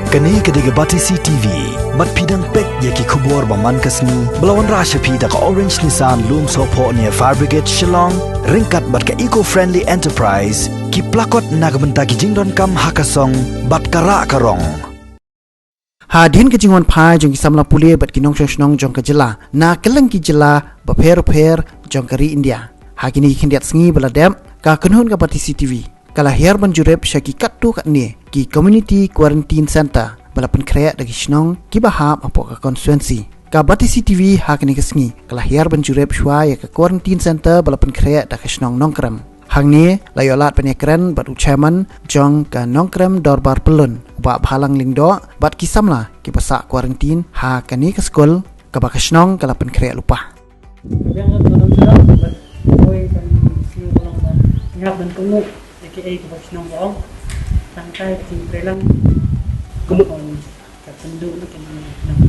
Kani kediga Batisi TV, mat pidang pek yaki kubur baman kasni, belawan rasha pida ka Orange Nissan Loom Sopo near Fire Brigade Shillong, ringkat bat ka eco-friendly enterprise, ki plakot nagbenta ki jingdon kam hakasong, bat kara karong. Hadin ke jingwan pai jong kisam la pulie bat kinong shonong jong ke jela, na keleng ki jela baper jong kari India. Hakini kindiat sengi beladem ka kenhun ka Batisi TV. Kalahir banjurep syaki katu kat ni ki community quarantine center balapan kreat dagi shnong ki bahap apok ka konstituensi ka Batisi TV hakni kesngi kalahir banjurep shwa ya ka quarantine center balapan kreat dagi shnong nongkrem hang ni layolat penekren bat uchaman jong ka nongkrem dorbar pelun ba bhalang lingdo bat kisamla ki pasak quarantine hakani ke skol ka ba shnong kalapan kreat lupa KA kepada senang orang, santai simple lang, kumut kat penduduk ni kena senang.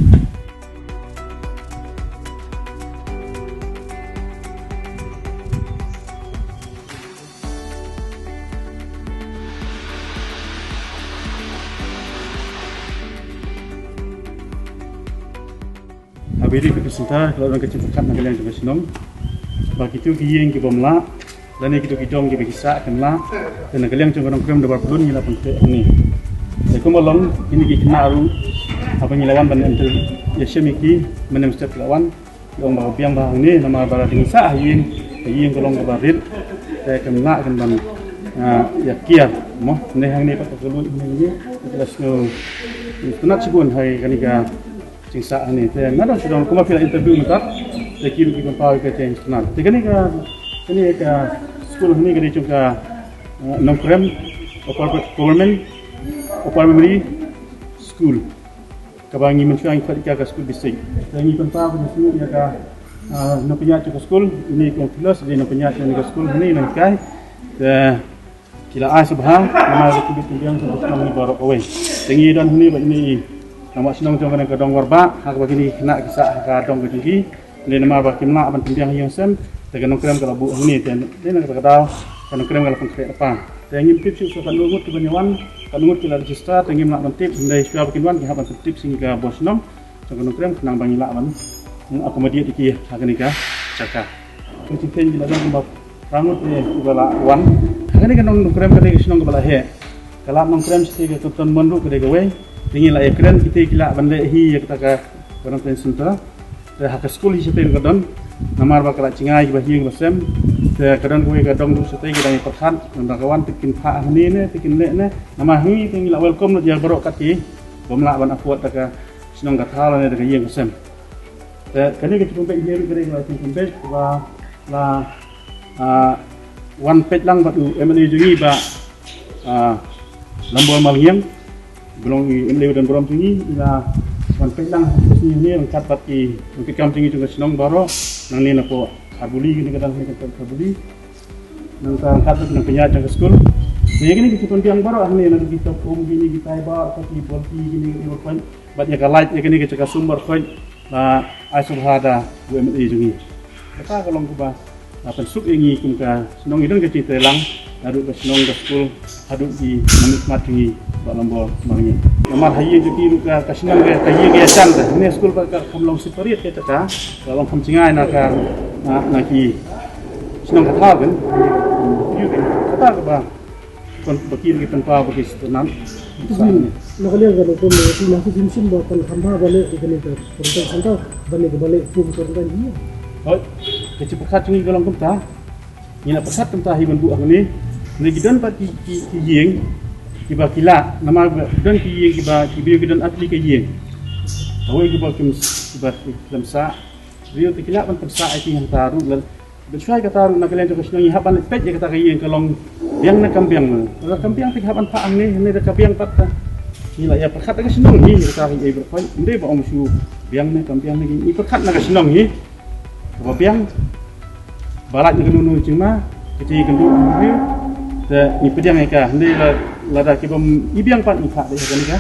Abiri kepeserta kalau orang kecil pekat nak kalian kepada senang, bagi itu kiyeng kibomla. Dan ini kita kidong kita kisah kenla dan kalian cuma orang krem dapat pelun nyilapan ke ini. Jadi kemalong ini kita naru apa nyilawan ban enter yasemiki menem setiap lawan yang bawa biang bahang ini nama barat kisah yang kolong kebarit saya kenla kan ban yakia moh nehang ini pakai kelun ini jelas no tunat sibun hari kanika kisah ini. Saya ngadang sudah kuma fila interview mereka. Saya kira kita pakai ke change tunat. Jadi kanika ini ke sekolah ini kita juga nongkrem government primary school kabangi mencuang ketika ke sekolah bising dan ini pentah pada semua ya ke nampunya juga sekolah ini konfilos di nampunya juga sekolah ini nangkai kila asbah nama itu ditunjang untuk kami baru away tinggi dan ini nama senang jangan ke dong warba hak begini kena kisah ke dong ketinggi ini nama bakimna aban tunjang yang sem dengan nongkrem kalau bu ini dan nak kata kalau nongkrem kalau konkret apa dan ingin tips so kan nungut ke banyawan kan nungut kita register dan ingin nak tip dari siapa bikin wan kita habis tips hingga bos nom so kan nongkrem kenang banyila wan akomodir iki hakani ka caka kucing jila dan bab rangut ni bala wan hakani kan nongkrem ka degi senong bala he kalau nongkrem setiap keton mondu ke degi we tinggi la ekran kita kila ban le hi kita ka quarantine center hak sekolah siapa kadon namar bakal cingai bahiing basem te kadon kuwi kadong du sete kita perhan ndak kawan tikin pha ni ne tikin le ne nama hi tingi la welcome no dia barok kati bomla ban apuat taka sinong gathala ne daga yeng basem te kani ke tumpe hiru gere la tumpe wa la one page lang batu emani jungi ba lambol malhiang belum emani dan borom jungi ila wan pelang ini lengkap bagi mungkin kami tinggi juga senang baru nang ni nak kabuli gini kadang ni kita kabuli nang angkat nang penyaja ke sekolah ni gini kita pun tiang baru ni nang kita gini kita iba tapi bolti gini orang banyak light gini kita sumber koin na asubhada UMI jungi kata kalau kuba apa suk ingi kumka senang itu kita telang aduk ke senang ke sekolah aduk di menikmat jungi balambol mangnya Namar hayi juki luka kasinang ke kayi ke asan dah. Ini sekolah pada kumlong separit kita ka. Kalau kumcingai nak ki senang kata kan. Iya kan. Kata ke bah. Kon bakir kita pa bagi setenan. Nak lihat kalau pun itu masih dimsim bukan hamba balik di kene ter. Konten santai balik pun konten dia. Oh, kecepakat cungi golong kumta. Ina pesat kumta hiban bu ni. Ni gidan pat ki yeng. Kiba kila nama dan kiba dan atli ke yeng awai kiba lemsa rio kila pan persa ai yang taru lan bersai ka taru nak kalian juga senang haban pet je kata ke yeng kalong biang nak kambiang tik haban paang ni da kambiang pat ni la ya perkat ka senang ni kata ai berpoin inde ba om su biang nak kambiang ni perkat nak senang ni ba biang barat ni kenu cuma kiti kendu ni ni pediang ka ni lada kibom ibiang pan ikha de kan ka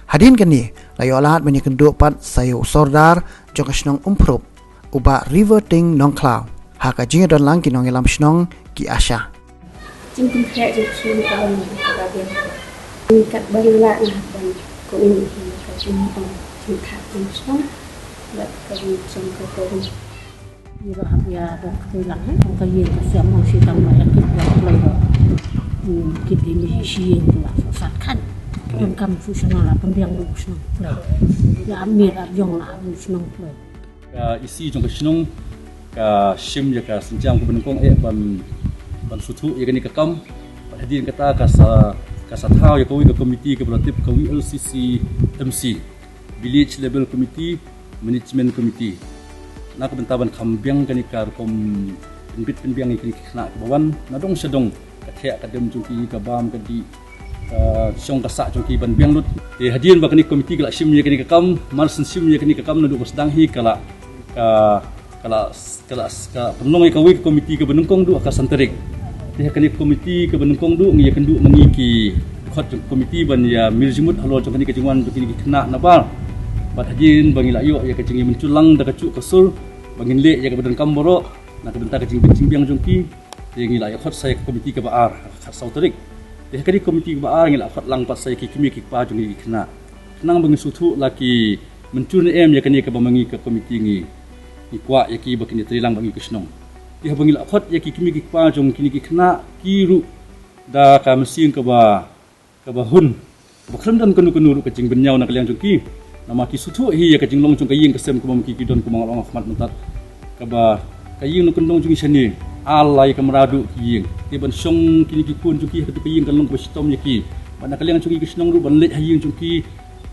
Hadin kani layo alat banyak kenduk pat sayo sordar jong kasnong umprop uba river ting nong klau haka jinga don lang ki nong elam snong ki asha Chính khẽ được suy nghĩ của mình và việc Kat bangla ban ko ini ka jumpa cinta terusnya buat kerjaan kerjaan Ira ya ada kehilang ang kayin kasi ang sitang mayakit na player kita ini siang tu lah sasatkan yang kami fusional lah pembiang lubus nang play ya amir arjong lah lubus nang play isi jong kesinong ka shim ya ka sinjam ko benungkong ban sutu ya kani kakam hadin kata ka sathau ya ko komiti ke belatip ka LCC MC village level committee management committee nak bentaban kambiang kani kar kom penbiang kini kena bawan nadong sedong kathek kadem jungki ka bam kadi song kasak jungki ban biang lut hadin ba kani komiti gala shim ya kani kakam mar sim ya kani kakam nadu sedang hi kala penong ka wi komiti ke benungkong du ka santerik dia kani komiti ke benungkong du ngi kendu mengiki khot komiti ban ya miljimut halo jong kani kejungan jung kini kena nabal bat hajin bangi layo ya kejingi menculang da kacuk kasul bangin le ya ke badan kamboro na ke bentar kejing bencing biang jongki ya ngi layo khot saya komiti ke baar khot sauterik dia kani komiti ke baar ngi la khot lang pat saya kimi ki pa jong kena nang bangi sutu laki mencun em ya kani ke bamangi ke komiti ngi ikwa ya ki bakini trilang bangi kesnong dia bangi la khot ya ki kimi ki pa jong kini ki kena kiru da ka mesin ke ba hun bakram dan kenu kecing benyau nak liang jongki nama ki sutu hi ya kecing long jong kaying kesem ke bamki kidon ke mangalong khmat mentat ke ba kaying no kendong jong sini alai ke meradu kiying tiban song kini ki pun jongki hadu kaying kan long bestom yaki bana kaliang jongki kesnong ru ban let haying jongki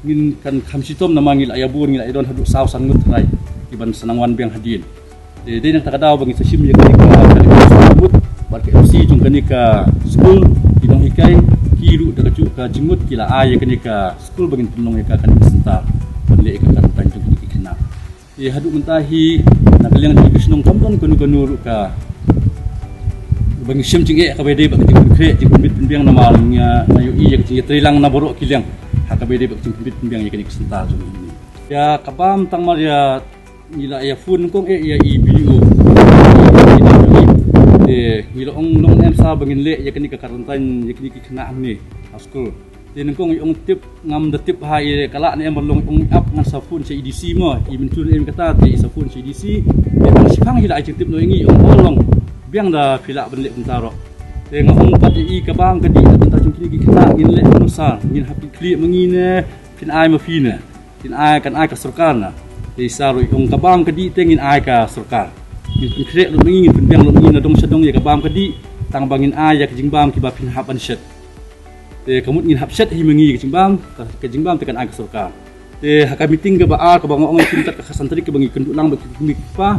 ngin kan khamsitom nama ngil ayabur ngil aidon hadu saw sangut rai tiban senangwan biang hadin de nak takadaw bangi sasim ya kani ka sabut bar ke MC jong kani ka school kidong hikai kiru da kacuk ka jimut kila ay kani ka school bagin penong ka kani sentar le ka kan tanjung ki kena hadu mentahi nak liang di kesnong kampon kanu ka bangi sim jinge ka bede bak jing kre jing bit penbiang nama nya nayo i ya jing trilang na borok kiliang ha ka bede bak jing bit penbiang ya kani sentar jong ini ya kabam tang mar ya nila ya fun kong ya IBO ngilo ong long em sa bangin le ya kani ka karantan ya kani ki kena ni school din kong yung tip ngam da tip ha ye kala ni em long ong up ngan sa phone sa EDC mo i mencun em kata ti sa phone sa EDC ya bang sipang hila tip no ingi ong long biang da phila ban le bentaro te ngong pat i ka bang kadi bentar jung kini ki kena ngin le nusa ngin happy clear mengine pin ai ma fina tin ai kan ai ka surkar na te saru ong ka bang kadi te ngin ai ka surkar ngin krek lu mengin penbiang lu mengin dong sedong ya ka bam kadi tang bangin ai ya kejing bam ki ba pin hapan shet te kamut ngin hapset hi mengi ke jingbam tekan ag surka te haka meeting ke ba ka bangong tin tak kasantri ke bangi kenduk lang ba kimi pa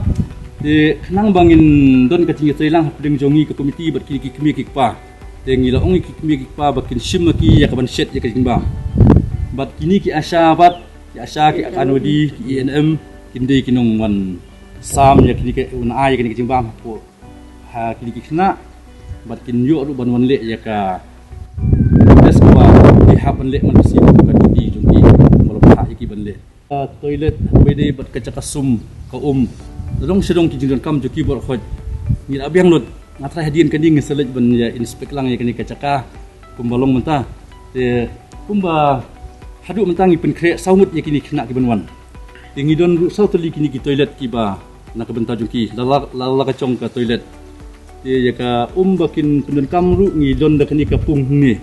te nang bangin don ka ting lang hapdeng jongi ke komiti ba ki kimi ki pa te ngila ong ki kimi ki pa ba kin shim ki ya ka ban shet ya ke jingbam bat kini ki asyabat ki asya ki anodi ki INM kinde kinong wan sam ya kini ke una ay kini ke jingbam po ha kini ki kena bat kin yo ru ban wan le ya ka des ko happen le man si ko di jungki malo pa iki ban le toilet bede bat ka kasum ka dong sedong ki jingdan kam juki bor khoj ngil abiang lot ngatra hadin kanding selej ban ya inspek lang ya kani kacaka kumbalong menta te kumba hadu mentangi pen kre saumut ya kini kena ki banwan tingi don ru sau teli kini ki toilet ki ba nak benta juki lala ka chong ka toilet te ya ka bakin pendon kam ru ngi don da kani ka pung ni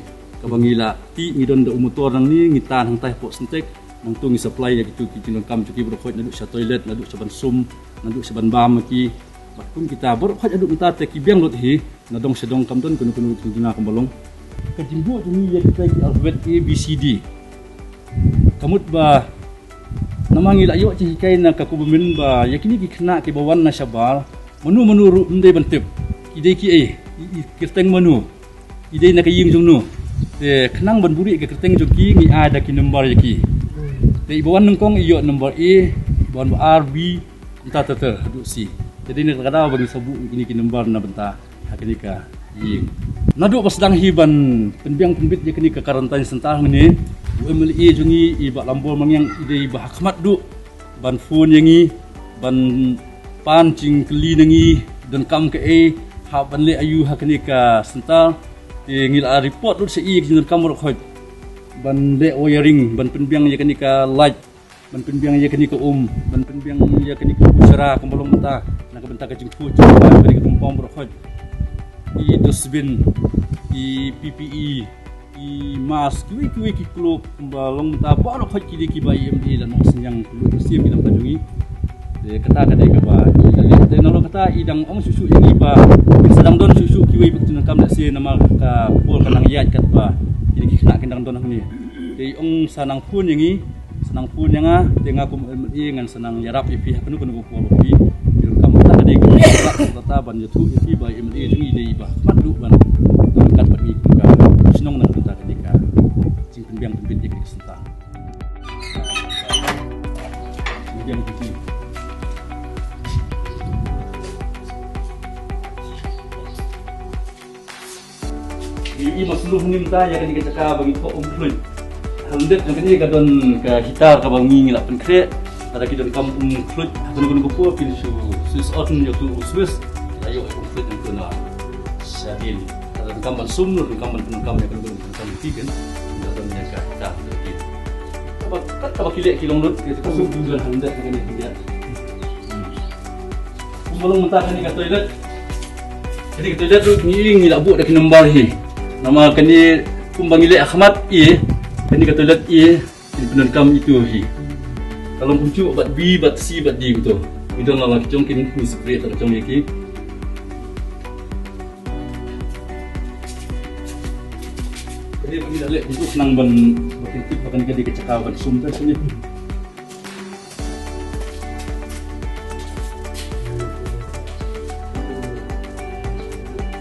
kabangila ti ngidon da umutor nang ni ngitan hang tai po sentek nang tu ngi supply ya gitu ki jinon kam juki berkhot nadu sa toilet nadu sa ban sum nadu sa ban bam ki bakum kita berkhot adu minta te ki biang lot hi nadong sedong kam don kunu tuna kam balong ka jimbu jumi ya kita ki alfabet A B C D kamut ba namangi la yo ci kai na ka kubumin ba yakini ki kena ki bawan na syabal menu ru ndai bantep ide ki kirteng menu ide na kaying jungnu te kenang ban buri ke kerteng joki ngi ada ki nomor yaki te ibawan nengkong iyo nomor A ibawan RB entah tata hadu si jadi ni kada bagi sabu ini ki nomor na benta hakini ka ying nadu pas sedang hiban penbiang penbit je kini ka karantan sentah ni UMLE jungi iba lambol mangyang ide iba hakmat du ban phone yangi ban pancing keli nangi dan kam ke ha ban le ayu hakini ka sentah ngil report lut sei jin kam ro khoj ban le wiring ban penbiang ya kini ka light ban penbiang ya kini ka ban penbiang ya kini ka pusara kumbalong mata na ka benta ka jingfu ban kini ka tumpang berkhoj I dosbin I PPE I mask kiwi ki klub kumbalong mata ba khoj kili ki ba IMD dan senyang klub sim kita pajungi de kata kadai ka ba de nalo kata idang ong susu yang iba sedang don susu kiwi betul kam dak se nama ka pol kanang yat kat ba ini kena kendang don ni de ong sanang pun yang i senang pun yang ah tengah kum ngan senang yarap ipi penuh penuh pol bi kam kata kadai ka kata ban yutu ipi ba IMD jung ide iba madu ban kat ba ni ka senong nang kata kadai ka jing penbiang penbin dik sentang kemudian itu I masluh ni mta ya kini ka bagi ko umklut handet yang kini ka don ka hitar ka bangi ngila penkre ada kita kam umklut kun ko pin sus on yo tu Swiss ayo umklut itu na sadil ada kam ban sumnur kam ban kam ya kun kam tiken da don ya ka ta ki apa kat ka kile kilong lut ke sum dugan handet kini dia umulung mta kini ka toilet kini toilet tu ni ngila bu dak nombor hi nama kini kumbang ile Ahmad kini kata lihat ini penerkam itu hi kalau muncul bat B bat C bat D gitu itu nama kicong kini spray atau kicong iki jadi bagi lihat itu senang ban itu bahkan kadi kecakau ban sumber sini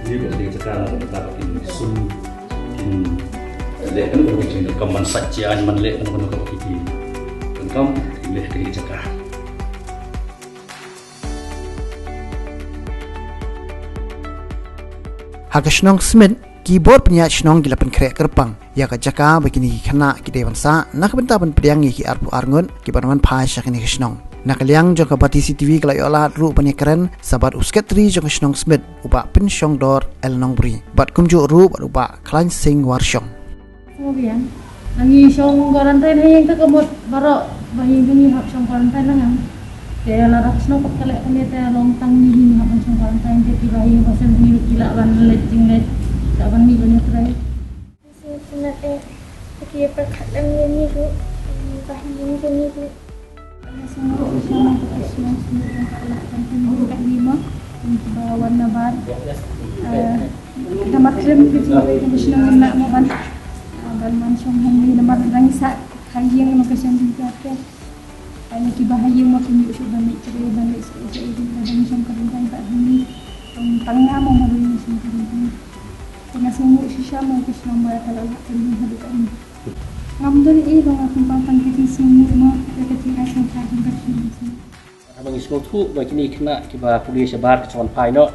ini bagi kecakau tetap ini sum leh kan kalau kita kaman sajian man leh kan kalau kita kan leh kita cakap Hagashnong Smith keyboard punya shnong gila pen krek kerpang ya ka jaka begini kena ki dewan sa nak benta pen priang ki arpu arngon ki banwan phai shakini shnong nakaliang jong ka bati CTV kala yola ru panya keren sabat usketri jong shnong Smith uba pen shong dor el nongbri bat kumju ru bat uba klan sing warshong kemudian lagi shong karantina yang ke kemut barok bayi gini hak shong karantina nang dia larak snow pat kala kene ta long tang ni hak shong karantina dia bayi pasal ni gila ban leting let tak ban ni gini try sebenarnya dia perkataan ini tu bahan ini tu semua usaha profesional semua kan tingkat 5 warna bar nama krem kecil profesional nak mau ban ban song hangi nama rangsa hayang makasyan juga ke ay nakibahayang makinyo siya balik sa idin siyang karintay pa hangi tangga mo maroon siyang karintay nasumo siya mo kasi nang mara talaga kanyang halukan ngamdol dong akong pantang kasi sumo mo kasi asang kaging kasi abang isko thu ba kini kena kiba pulis bar kecon pai no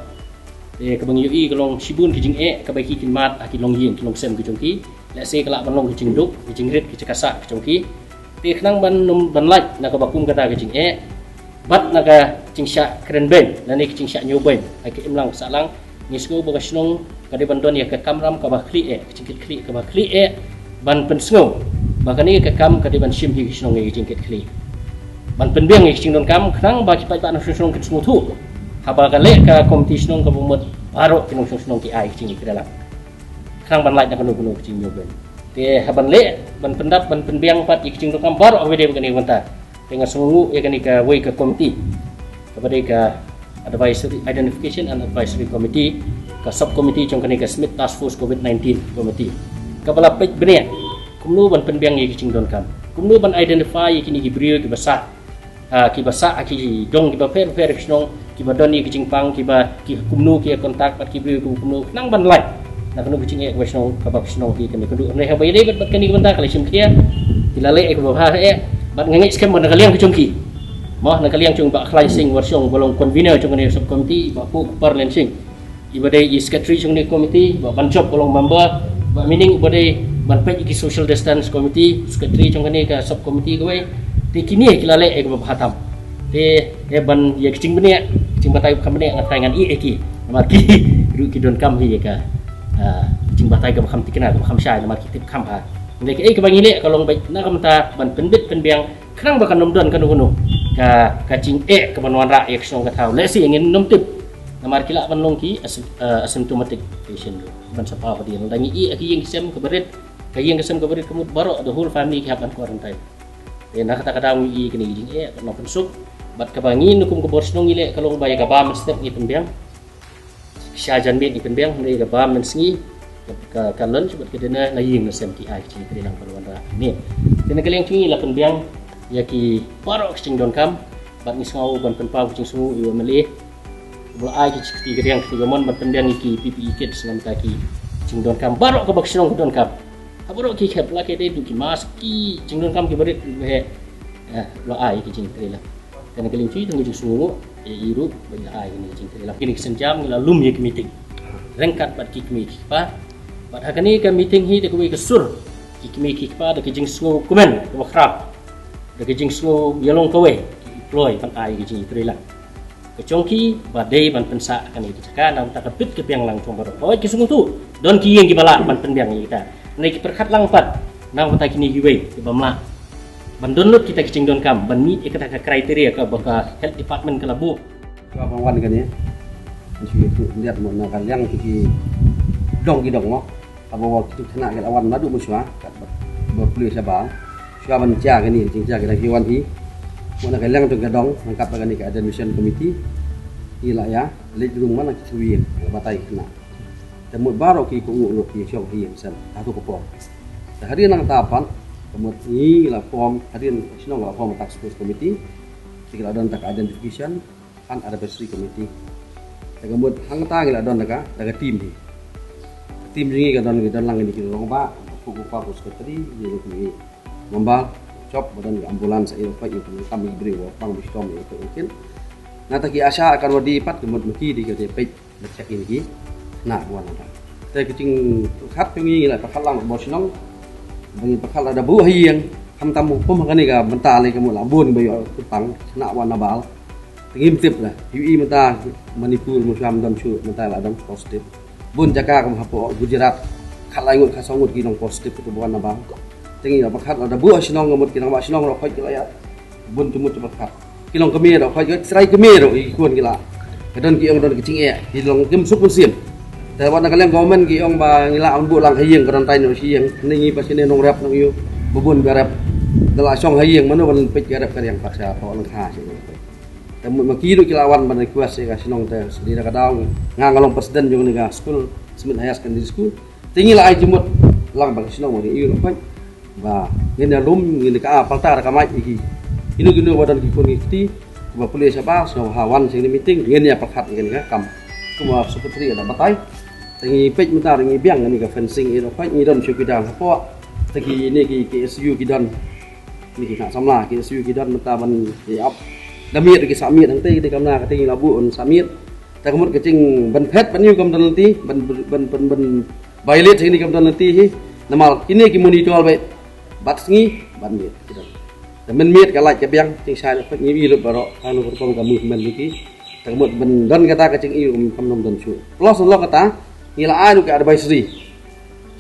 kabang yui kalong sibun kijing kabai ki mat aki long yin kilong sem kijongki let's say kalak banlong kijing duk kijing rit kicakasa kijongki kenang ban laj na kabakum kata kijing bat naga cingsya keren ben nani cingsya nyoben aki imlang salang ngisgo bagasnong kade bandon ya ke kamram ka bakli kicingkit kli ka bakli ban pensngo bakani ke kam kade ban sim hi kisnong kicingkit kli ban penbiang kicing don kam knang ba kipai pa nang kit smu thu haba ka le ka competition ka bumot baro kinong snong ki ai kicing ki dalam knang ban laj na kanu kicing nyoben te haban le ban pendap ban penbiang pat kicing don kam baro awede bakani wanta dengan sungu ya kani ka way ka committee kepada ka Advisory Identification and Advisory Committee ka subcommittee jong kani ka Smith Task Force COVID-19 committee kapala pej bene kumnu ban penbiang yi kicing don kam kumnu ban identify kini gibrio ki basa aki dong ki ba fer knong ki ba doni kicing pang ki ba ki kumnu ki kontak pat ki brio kumnu nang ban lai na kanu kicing e kwesno ka ba knong ki kani kudu ne ha ba ile bat kani banta kali sim kia dilale e ko ba bat ngangi scam ban kaliang kicong ki mah nak kaliang cung bak cleansing warsyong bolong convener cung ni subcommittee bak pu parlensing ibadai secretary cung ni committee bak banjop bolong member bak meaning ibadai ban pej ki social distance committee secretary cung ni ka subcommittee goi ti kini kilale ek ba hatam te ban ye kicing bene kicing batai kam bene ngatai ngan i eki namar ki ru ki don kam hi ka kicing batai ka kham tikna ka kham shai namar ki tip kham ha Mereka kebangi le kalau baik nak menta ban pendit penbiang kerang bakan nomdon kan kuno ka kacing kebanuan ra ek song ka tahu lesi ingin nom tip namar kila ban longki asymptomatic patient ban sapa pa dia dangi aki yang kisem keberit kayeng kisem keberit kemud baro the whole family kihapan quarantine nak kata i kini jing no pensuk bat kebangi nukum ke borsnong ile kalau baya ka bam step ni penbiang syajan mit ni penbiang ni ka bam mensengi ka kalon sebab kedena laying na SMTI cing kedelang paluan ra ni kena keleng cing la penbiang yaki parok cing don kam bat ni ngau ban penpau cing sungu iwa mele bul ai ki kedeng ketiga mon ban penbiang iki PPE kit senam kaki cing don kam barok ka baksinong don kam aburo ki khap la ke de du ki mask ki cing don kam ki berit he lo ai ki cing kedelang kena keleng cing tunggu cing sungu iru ban ai ni cing kedelang kini senjam la lum ye meeting rengkat bat ki meeting pa bat hakani ka meeting hi de kuwi ke sur ki meeting pa de ki jing sungu kumen ke bakrap de ki jing sungu yalong kawe ki deploy pan ai ki jing kedelang kecongki badai ban pensa kan itu cakap nam tak kepit ke piang lang cong baru oh ki sungu tu don ki yang gibala ban penbiang kita naik perkat lang pat nam kata kini giwe ke bamla ban download kita kicing don kam ban meet ikata ka kriteria ka baka health department ka labu ka bangwan kan ya mesti itu lihat mo na kalyang ki dong mo abo waktu kena ke lawan madu muswa kat berpulih sabang siapa mencah kan ni cingca kita kiwan hi mo na kalyang tu gadong mangkap kan ni ka admission committee ila ya lej rumah nak suwin batai kena temut baru ki kungu no ki syok hi sen atau ko hari nang tapan temut ni la form hari sinong la form task force committee tikla don tak identification kan advisory committee temut hang ta ngila don daga tim ni tim jingi ka don lang ni ki rong ba ku ku sekretari ni ni membal cop badan ambulans ayo pa itu kami beri pang bistom itu mungkin nah taki asa akan wadi pat kemud meki di ke page cek ini ki nah buan ada te kecing khat tungi la pakal lang bosnong bagi pakal ada bu hiang ham tamu pom kan ni ka benta le kemud labun bayo tang na wan nabal tingim tip lah ui menta manipul musam dam chu menta la dam positif bun jaka kam hapo gujarat khalai ngut khasongut ki nong positif itu bukan nabal tinggi apa khat ada buah sinong ngamut kinang ba sinong ro khoi kila ya bun tumut cepat khat kilong kemi ro khoi serai kemi ro i kuan kila kadon ki ong don kicing e kilong kem sup simแต่ว่านักเรียนกอมันกี่องบางนี่ละอันบุลังให้ยิงกันไตโนชียิงนี่ภาษาเนี่ยนงแรปนงอยู่บุญกระแรปตลาดช่องให้ยิงมันวันเป็นกระแรปกันอย่างภาษาพอลังคาใช่ไหมแต่เมื่อกี้ดูกีฬาวันมันคุยสกับชินองแต่สดีนักดาวงานกำลังpresidenอยู่นี่กับสกูลสมิธไฮสกันดีสกูลทีนี้ละไอ้จมุดลังบางชินองวันนี้อยู่หรือเปล่าว่าเงินเดือนลุ่มเงินกาพัลตาระกำไมอีกini gini wadan ki pun ikti ba pulih siapa so hawan sing ni meeting ngin ya pakat ngin ka kam kuma sekretari ada batai tangi pej mentar ngi biang ni ka fencing iro pai ni don syukidan apa tagi ni ki KSU kidan ni ki nak samla KSU kidan menta ban di up damiet ki samit nang te di kamna ka tingi labu on samit ta kemut kecing ban phet ban yu kam dan nanti ban violet sing ni kam dan nanti hi namal ini ki monitor baik bat ngi ban ni kidan men miet ka laj ka biang ting sai phek ni wi lu baro anu perkom ka mu men iki ta kemut ban don kata kecing iu kam nom don chu plus lo kata ngila anu ke advisory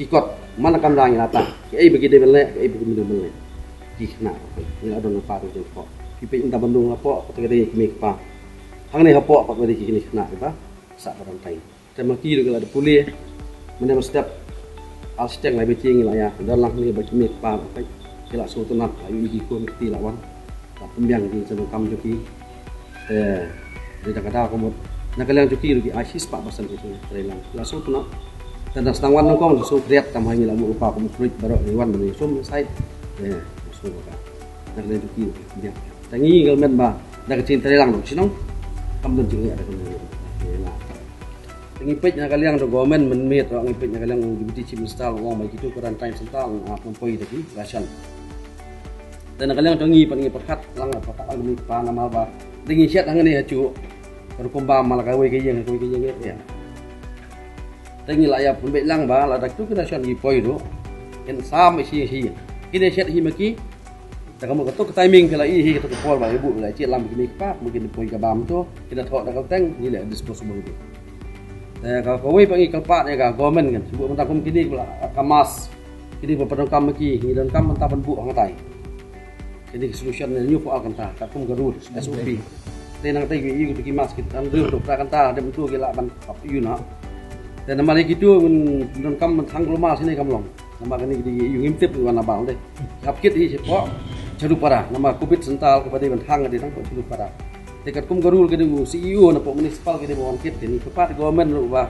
ikot mana kam rang ngata ki ai bagi de bele ki ai bagi de bele ki na ngila don pa tu ko ki pe inta bandung lapo ketika de ki pa hang ne hapo pa bagi ki ni na ba sa barang tai tema ki lu ada pulih mana step al step lai beti ngila ya dan lang ni bagi mi pa pa kila so tu nak ayu iki ko mesti lawan ta pembiang di sama kam joki de kata ko nak kalian joki rugi asis pak pasal itu terhilang langsung tu nak dan sedang wan nongkong so kreat tam hangi lamu upa ko mukrit baro ni wan ni som sai so ka nak kalian joki dia tangi galmen ba nak kecin terhilang dong sinong kam don jingi ada kan tangi pej nak kalian do gomen menmet orang pej nak kalian deputy chief minister wong mai gitu kurantain sentang pompoi tadi rasan dan nak kalian tangi pangi perkat lang apa tak almi pa nama ba dingi siat hang ni hacu berkumpah malah kawai kayang ya. Tengi lah ya pun belang ba la dak tu kena syan gi poi do. En sam isi kini set hi maki. Ta kamu ketuk timing kala hi ketuk pol ba ibu la cik lam kini pa mungkin poi ka bam tu kita thok dak teng ni la disposable tu. Ta ka kawai pangi kalpat ya ka government kan sebut mentang kum kini pula kamas kini berpadang kam lagi ni dan kam mentah benbuk hangai kini solution new for alkanta kat kum garul SOP tenang tai yu tu kimas kita ambil tu prakanta ada bentuk gila ban up yu na dan nama lagi tu dan kam mentang global sini kam long nama kini di yu ngimtip wana bang deh kapkit hi sepo ceru para nama covid sental kepada bentang di tang ceru para dekat kum garul kini CEO na municipal kini bawan kit kini kepat government ubah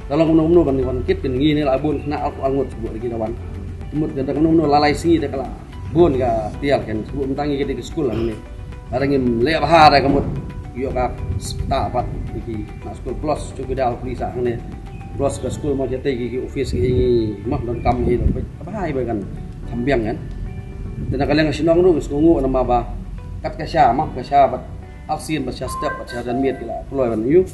dalam umno ban wan kit kini ni labun kena alngot sebut lagi lawan mut ganda umno lalai singi dak la bun ga tial kan sebut mentangi kini ke sekolah ni arangim le bahar ka mut yo ka ta pat iki na sekolah plus juga dah polisa ni plus ke sekolah mau jate ki office ki mak dan kam hi bahai bagan kambiang kan dan kalian sinong nu ngungu nama ba kat kasya mak kasya bat alsin basya step basya dan miet kila ploy ban yu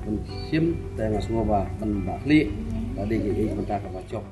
ban sim ta ngas ngoba ban bakli tadi ki mentah ka bacok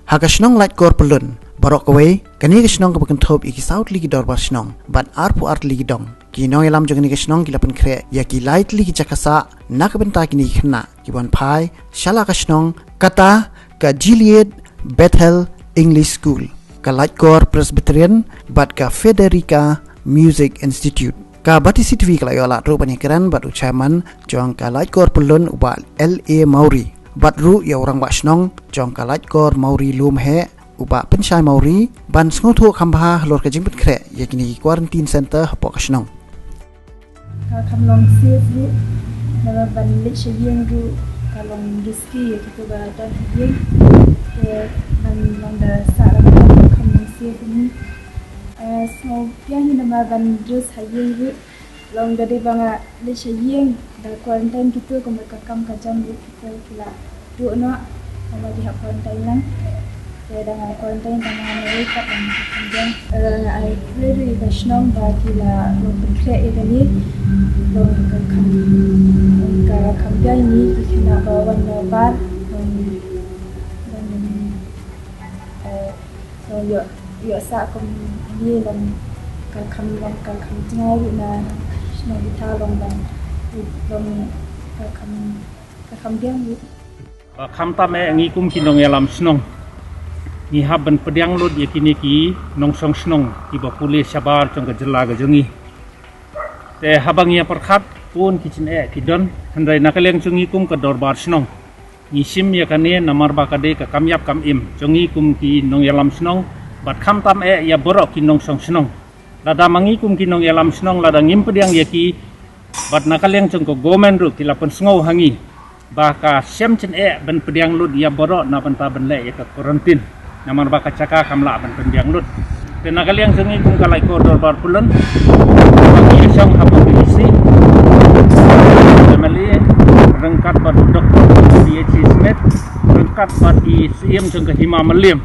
Hakashnong light kor pelun barok away kani kashnong kebakan top iki south ligi dor barshnong ban arpu art ligi dong kinong elam jogani kashnong kilapan kre ya ki light ligi jakasa nak benta kini khna kiban phai shala kashnong kata ka Gilead Bethel English School ka light kor Presbyterian bat ka Federica Music Institute ka bati CTV kala yola ru panikaran bat chairman jong ka light kor pelun uba LA Mauri bat ru ya orang bashnong jong ka light kor Mauri lum he uba pensyai Mauri ban sngotu khambha lor ka jimbut kre yakini quarantine center hapo kashnong Kamlong sih nama ban leceh yang ru kalong diski kita berada yang ban landa sarang kamlong sih ini semua yang nama ban dress hayang ru long dari banga leceh yang dah quarantine kita kemudian kam kajam ru kita kila dua nak sama di quarantine lang dengan quarantine dengan mereka kemudian I really bashnong bakila long berkreat ini long kambian ini kena bawa nabar so yo sa kum dia long kam tengah na snow kita long kambian ni kam tam ngi kum kinong yalam snong ni haban pediang lod yakini ki nong song snong ki ba pulis sabar jong ka jela ga jongi te habang ya perkhat pun kitchen ki don handai nakaleng jongi kum ka dorbar snong ni sim ya kane namar ba ka de ka kamyap kam im jongi kum ki nong yalam snong bat kham tam ya borok ki nong song snong lada mangi kum ki nong yalam snong lada ngim pediang ya ki bat nakaleng jong ko gomen ru ki lapon sngo hangi ba ka sem chen ben pediang lod ya borok na penta ben le ya ka quarantine namar baka caka kamla ban pendiang lut tena kaliang sengi kum kalai koridor bar pulun bagi syang hapo bisi family rengkat bat doktor DH Smith rengkat bat i siem jeng ke hima melim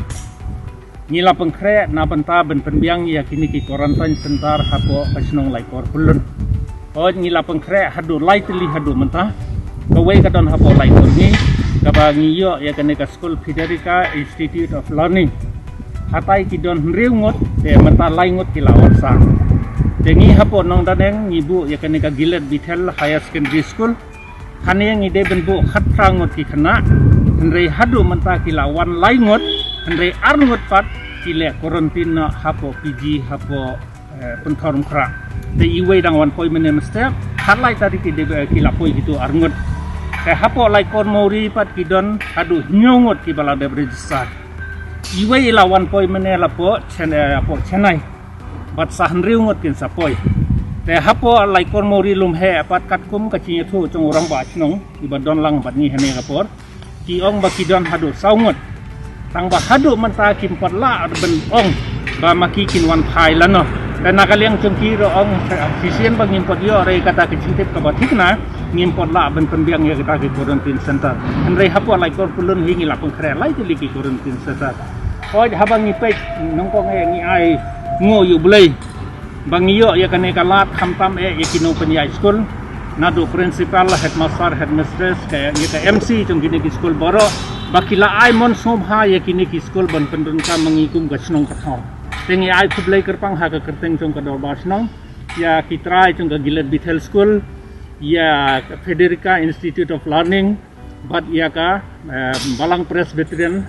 ngila pengkre na penta ben pendiang ya kini ki quarantine sentar hapo kasnong lai kor pulun o ngila pengkre hadu lai tili hadu mentah kawai kadon hapo lai turni kabangi yo ya kene ka school Federica Institute of Learning hatai kidon riungot te menta laingot kila warsa dengi hapo nong daneng ngibu ya kene ka Gilead Bethel Higher Secondary School hane ngi de benbu khatrangot ki khana henrei hadu menta kila wan laingot henrei arngot pat kile quarantine hapo PG hapo penthorum khra de iwei dang wan poi mene mestep khalai tadi ki de kila poi gitu arngot hapo lai kon Mauri pat kidon adu nyongot ki bala de register iwe lawan poi mene lapo chenai bat sahan riungot kin sapoi te hapo lai kon Mauri lum he pat kat kum ka chinya thu chung orang ba chnong ibadon lang bat ni hene kapor ki ong ba kidon hadu saungot tang ba hadu manta kim pat la ben ong ba maki kin wan phai lano te nakaliang chungki ro ong sisien bang import yo re kata kecintip ka batikna ngimport la ben penbiang ya kita ke quarantine center henrei hapo lai kor pulun hingi la pengkre lai tili ki quarantine center oi habang ni pek nongko ngi ai ngo yu blai bang yo ya kane kalat khamtam ya kino penyai school nadu principal headmaster headmistress ka ya ka MC chung kini ki school boro bakila ai mon sobha ya kini ki school ban pendun ka mengikum ka snong ka thau tengi ai kublai kerpang ha ka kerteng chung ka dor basnong ya kitrai chung ka Gilead Bethel School ya Federica Institute of Learning bat ia ka Balang Presbyterian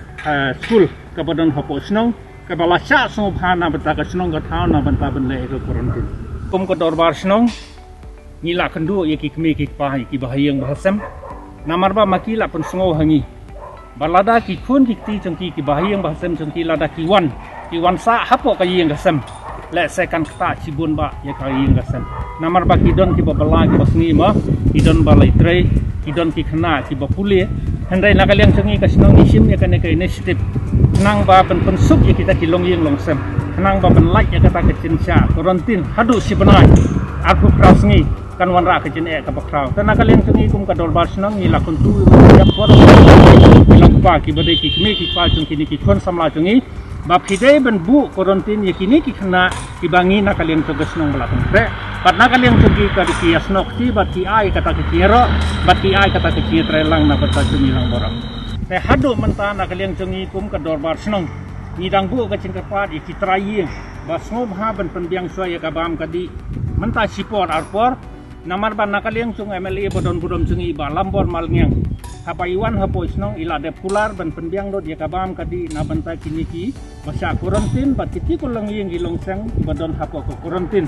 School ka badon hapo snong ka bala sha so phana bata ka snong ka thau na banta ban le ko quarantine kum ko dorbar snong ngila kendu ye ki kmi ki pa ki bahayang bahasam namar ba makila pun sngo hangi balada ki khun ki ti changki ki bahayang bahasam changki lada ki wan sa hapo ka yeng gasam le second kata cibun ba ya ka yeng gasam namar ba ki don ki babala ki basni ma ki don balai trei ki don ki khna ki bapule handai nakaliang changi ka snong isim ya ka ne ka initiative nang ba pen pensuk ya kita ki long yeng long sem nang ba pen like ya kata ka cincha quarantine hadu si benai aku krasngi kan wan ra ka cin e ka bakrau tan nakaliang changi kum ka dol bar snong ni la kun tu ya por ilak pa ki bade ki kme ki pa chung ki ni ki khon samla changi bap hidai ben bu quarantine yakini ki khna ki bangi na kalian to gasnong belakang pre pat na kalian tugi ka ki asnok ti bat ki ai kata ki kiro bat ki ai kata ki trelang na bata chumi lang borang te hadu menta na kalian chungi kum ka dorbar snong ni dang bu ka cing kapat ki trayi bas ngom ha ben penbiang soya ka bam kadi menta sipor arpor namar ban na kalian chung MLA bodon budom chungi ba lambor malngyang Hapaiwan hapo isnong ila de pular ban penbiang do dia kabam kadi na bantai kiniki masa quarantine bat kiti ko lang yeng gilong sang ibadon hapo ko quarantine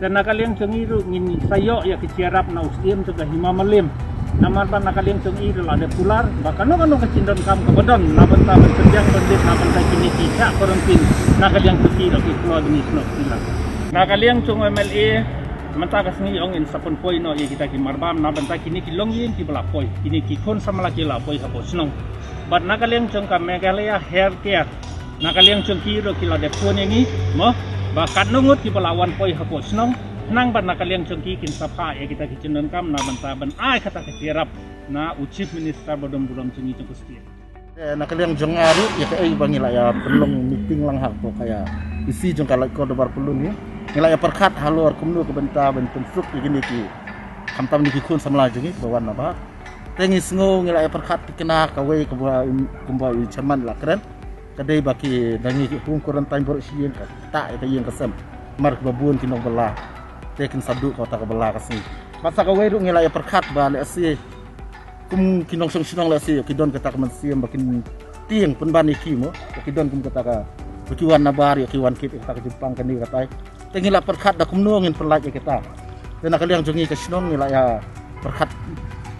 dan nakaliang cengiru ngin sayo ya kiciarap na ustim to himamalim namar ban nakaliang cengiru la de pular bakano kano kecindon kam kabadon na bantai ban penbiang bandit na bantai kiniki sa quarantine nakaliang cengiru ki keluar ni snok sila nakaliang cung MLA menta kasni ong in sapon poi no ye kita ki marbam na banta kini ki long yin ki bala poi kini ki khon samala ki la poi hapo snong bat nakaliang chung ka Meghalaya hair care nakaliang chung ki ro ki la de phone ni mo ba kat nungut ki bala wan poi hapo snong nang bat nakaliang chung ki kin sapa ye kita ki chindon kam na banta ban ai kata ki sirap na chief minister bodom budom chungi chung kusti nakaliang chung aru ye ka ai bangila ya pelong meeting lang hak to kaya isi chung kala ko dobar pelun ni nilai perkat halor kumnu ke benta bentuk suk begini ki kamtam ni kun samla jengi bawan apa tengi sngo nilai perkat kena kawe kumba chaman la keren kadai baki dangi hung quarantine bor sien ka ta eta yeng kasem mar babun kinong bela tekin sadu kota ka bela kasi masa kawe ru nilai perkat ba le asi kum kinong song la asi kidon kata man siem bakin tieng penbani kimo kidon kum kata ka kiwan nabar ya kiwan kip kata ka Jepang kani katai tengila perkat da kumno ngin perlaj kita dan nakaliang jungi ka snong ngila ya perkat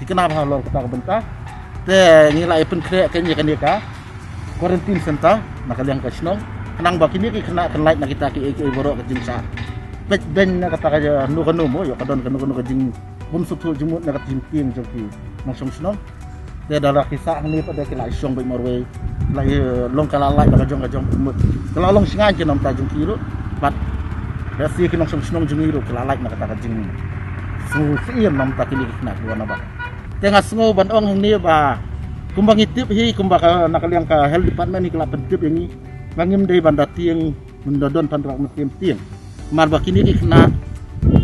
dikenapa halor kita benta te ngila pen kre kenya kan ka quarantine center nakaliang ka snong kenang bakini ki kena kenlait na kita ki borok ka jingsa pet ben na kata ka nu kanu mo yo kadon kanu ka jing bum sutu jumut na ka tim joki mangsong snong te dala kisah ni pada kila isyong bai marwe lai long kala lai ka jong mut kala long singan ke nam ta jung kiro bat rasi kinong snong jungiru kelalai nak kata jing su siem nam ta kini kena dua naba tengah sngo ban ong ni ba kumbang itip hi kumba nakaliang ka health department ni kala pentip yang ni bangim dei banda tieng mendodon pandrak mesin tieng mar ba kini kena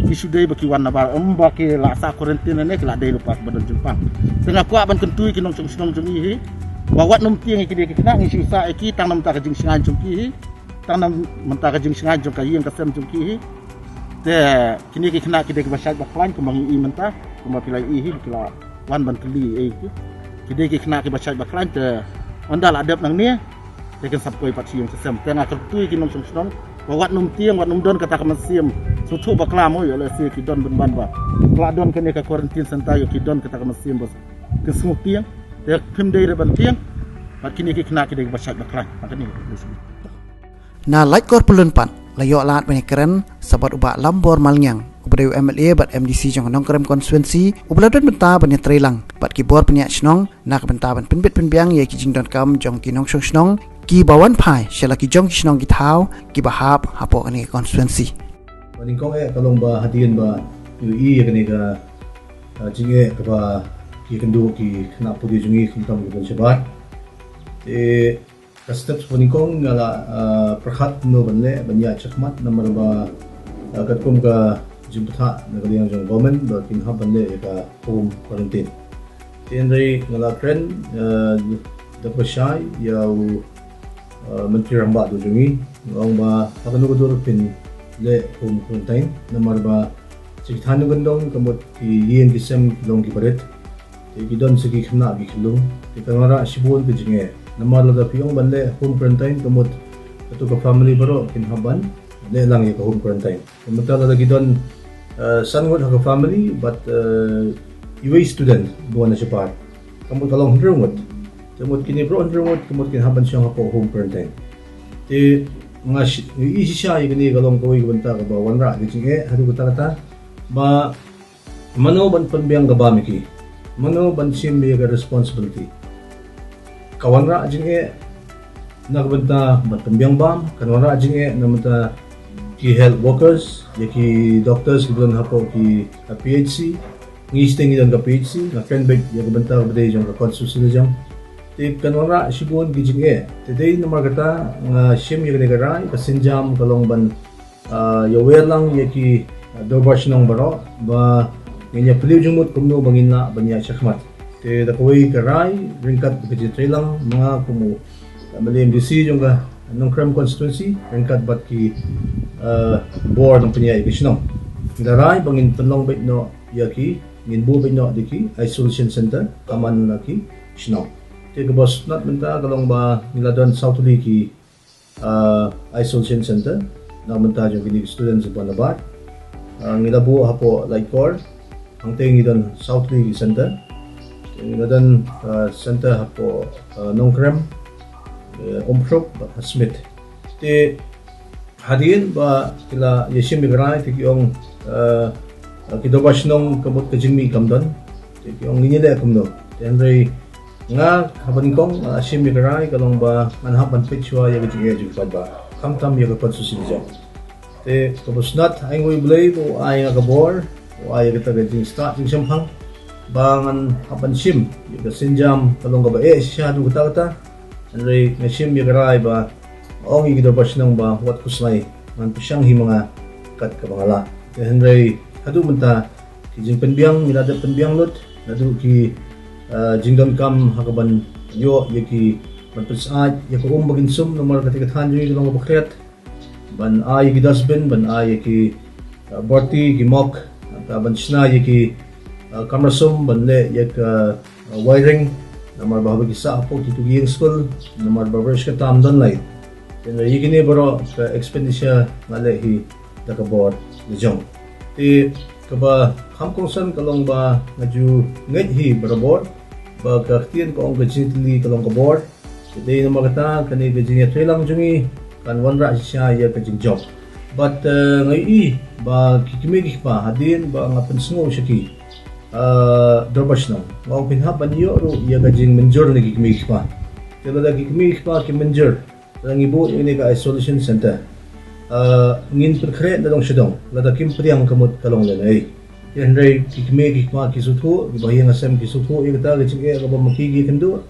isu dei baki wan naba baki laksa quarantine ne kala dei lupas badon Jepang tengah kuat ban kentui kinong snong jungi hi wawat num tieng iki kena ngisi sa iki tang nam ta jing singan jungki hi tanam mentaka jing singa jong kayi yang kasem jong ki te kini ki kena kide ki basat baklan kembang i menta kembang pilai i kila wan ban keli ki kide ki kena ki basat baklan te ondal adab nang ni te kan sapkoi pat siang kasem te ngak tui ki nom song wat num tiang wat num don kata kamasiem sutu bakla mo yo le si ki don ban ba kla don kene ka quarantine senta yo ki don kata kamasiem bos ke smu tiang te pim dei ban tiang pat kini ki kena kide ki basat baklan makani na like kor pelun pan layo lat banyak keren sabat ubak lambor malnyang ubade MLA bat MDC jong nong krem konstituensi ubladon benta banyak trelang bat kibor penyak snong nak benta ban penbit penbiang ye kijing don kam jong kinong shong snong ki bawan pai shela ki jong snong ki thau ki bahap hapo ani konstituensi Wani kong kalong ba hadian ba UI kani ka jinge ka ba ki kendu ki kena pudi jungi kumtam ki bonsebat steps wani kong ngala perhat no banle banya chakmat namar ba katkum ka jimpatha nagaliang jong government ba kinha banle ka home quarantine tin rai ngala friend da pasai ya menteri ramba do jungi ngong ba pakanu dur pin le home quarantine namar ba chikthanu gandong kamot ki yen kisam long ki baret gidon segi khna gi khulung te kanara shibun ke jinge namala da piong banle home quarantine kamut to ka family baro kin haban le lang ye ka home quarantine kamutala da gidon sangot ha ka family but UA student buwan na siya par kamut kalong hundrungot kamut kini bro hundrungot kamut kin haban siya ko home quarantine te nga isi siya igini kalong kawai banta ka ba wanra gi jinge hadu kata ba mano ban panbiang gabamiki mano ban sim be ga responsibility kawanra jinge nagbanta ban panbiang bam kanwanra jinge namata ki health workers yaki doctors gidon hapo ki PHC ngisting gidon ka PHC na friendbag ya banta bade jong ka konsusil jong te kanwanra shibon gi jinge today namar kata nga sim yagni garai pasinjam kalong ban yawer lang yaki dorbash nong baro ba ngenya piliw jumut kumno bangina banya shakmat te da kawai karai ringkat bukit lang mga kumu malim DC yung ka Nongkrem constituency ringkat bat ki board ng panyay kisno darai bangin tanong bait no yaki ngin bu bait no diki isolation center kaman laki sno te gabos not menta kalong ba nila don South Lee ki isolation center na menta yung gini students sa Banabat ngila bu hapo Lightcore ang tingin doon South League Center, tingin doon center hapo Nongkrem, Omprok, Smith. Ti hadiin ba kila Yeshim Migray ti yung kidobas nong kamot kajingmi kamdon, ti yung nginile kamdo. Ti Henry nga haban kong Yeshim Migray kalong ba manhapan pitchwa yung kajing edyo ba kamtam yung kapansusilja. Ti kabos nat ay ngoy blay o ay nga kabor ay kita gajing start yung siyamhang bangan hapan sim yung sinjam kalong ka ba siya doon kata Andre nga sim yung karay ba ong igidabas nang ba wat kusmay man po siyang himanga kat kabangala Andre hadu menta kijing penbiang milada penbiang lot nadu ki jingdon kam hakaban yo yaki manpusat yako bagin sum nomor katikatan yung kalong bakret ban ay gidasben ban ay yaki borti gimok ban sna yaki kamrasum banle yak wiring namar bahagi sa apo kitugiyeng school namar babrish ka tam don light then yikini baro ka expenditure ngale hi takabor lejong ti kaba hamkong san kalong ba ngaju ngej hi barabor ba kaktian ko ang gajitli kalong kabor today namar kata kani gajinya trelang jungi kan wanra siya ya kajing job but ngai ba kikimigik pa hadin ba nga pensungo siya ki dorbash no ngau pinhapan yo ro ya gajing menjor ni kikimigik pa tela da kikimigik pa ki menjor lang ibo ini ka isolation center ngin perkre na dong sidong lada kim priang kamot kalong lenai yan ray kikimigik pa kisutho gibahiyang asem kisutho igata gajing e ka ba makigi kendo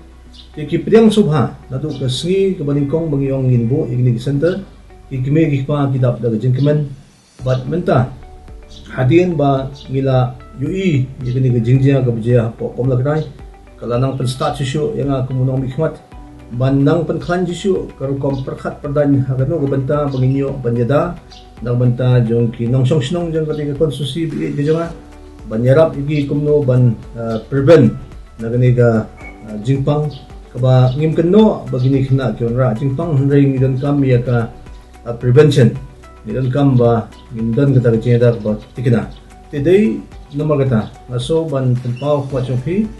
ki priang subha nadu kasngi kabalingkong bangyong nginbo igni center kikimigik pa kidap da gajing kemen but menta hadin ba ngila UI yini ga jingjia ga bjia po komlagrai kala nang pen start shu yang kumunong mikmat bandang pen khan shu karo kom perkhat perdan hagano ga banta banginyo banyada nang banta jong ki nong song snong jong ga konsusi bi jonga banyarap igi kumno ban prevent nagani ga jingpang kaba ngim kenno bagini khna kyonra jingpang ring don kam ya ka prevention nidan kamba nindan kata keceda ba tikina today nomor kata ngaso ban tempau kwa chongpi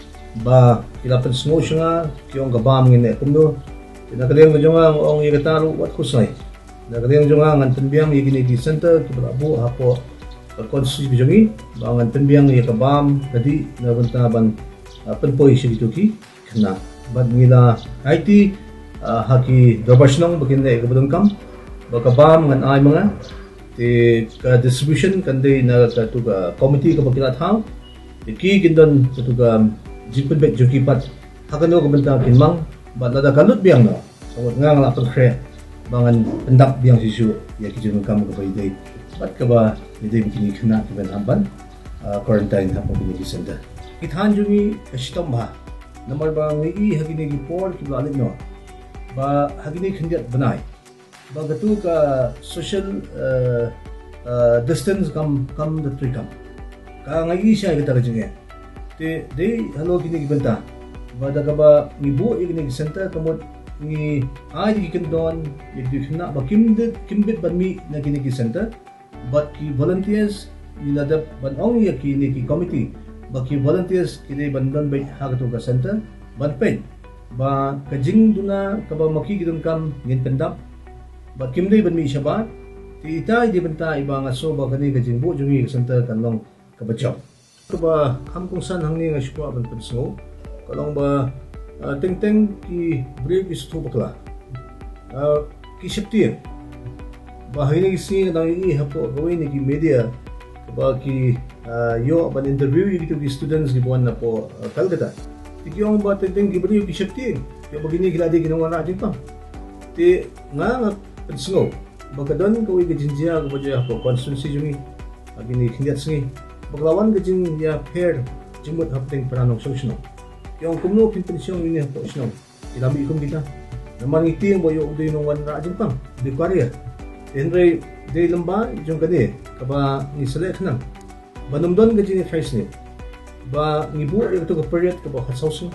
ba kilapan smo nga kyong gabam ngine kumno tinakaliang jonga ong yata lu wat kusai nakaliang jonga ngan tenbiang yigini di center kibrabu hapo konsusi bijongi ba ngan tenbiang yakabam tadi nabanta ban penpoi sigituki kena bad ngila IT haki dobashnong baginde kabudon kam bakabam ngan ay mga ti ka distribution kanday na katuga committee ka bakilat hang ti ki kindon katuga jipun bet jokipat hakano ka banta kinmang ba nada kalut biang no sangot nga nga pagkre bangan pendak biang sisu ya ki jung kam ka bayday bat ka ba niday kini khna ka ban amban quarantine ha pabini center ithan jungi kastom ba namar ba ngi hagini report ki lalit no ba hagini khindiat banai bagatu ka social distance kam the tree kam ka ngai siya kita kajinge te dei halo kini gibenta bada kaba ngibu igini center kamot ni ai di kendon di khna ba kimbit ban mi na kini ki center but ki volunteers niladap ban ong ya kini ki committee ba ki volunteers kini bandon bai hagato ka center ban pen ba kajing duna kaba maki gidun kam ngin pendap ba kimdei ban mi shabat ti itai di benta ibang aso ba kani kajing bu jungi ka center kanlong kabachok ba kam kung san hangni nga shikwa ban penso kalong ba teng ki brave is tu bakla ki shakti ba hini si na i hapo gawin ni ki media ba ki yo ban interview gitu ki students di buwan na po Calcutta ti yung ba teng ki brave ki shakti yo begini giladi ginong na din pa ti nga penso ba kadon ko i gijinja ko ba po constituency jungi agini hindiat singi baglawan gajing ya pair jimut hapting paranong sosno yung kumno pinpensyong ini hapo sno ilabi ikum kita naman iti yung boyo uday nung wan rajin pang di kwaria Henry de lamba yung kani kaba ni select nang banumdon gajing face ni ba ngibu yung to period kaba hasauso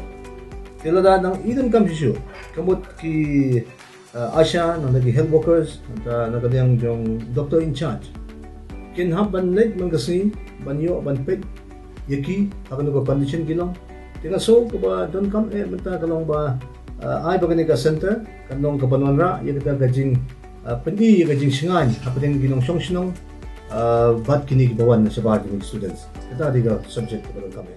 tilada nang idun kam sisu kamot ki Asha nang nagi health workers at nagadiyang yung doctor in charge kinhap ban leg mangasi banyo ban pet yaki akan ko condition gilang tinga so ko ba don kam menta kalong ba ai bagani ka center kanong kapanon ra yaka gajing pendi gajing singan apating ginong song bat kini bawan na sa bagi students ita diga subject ko kami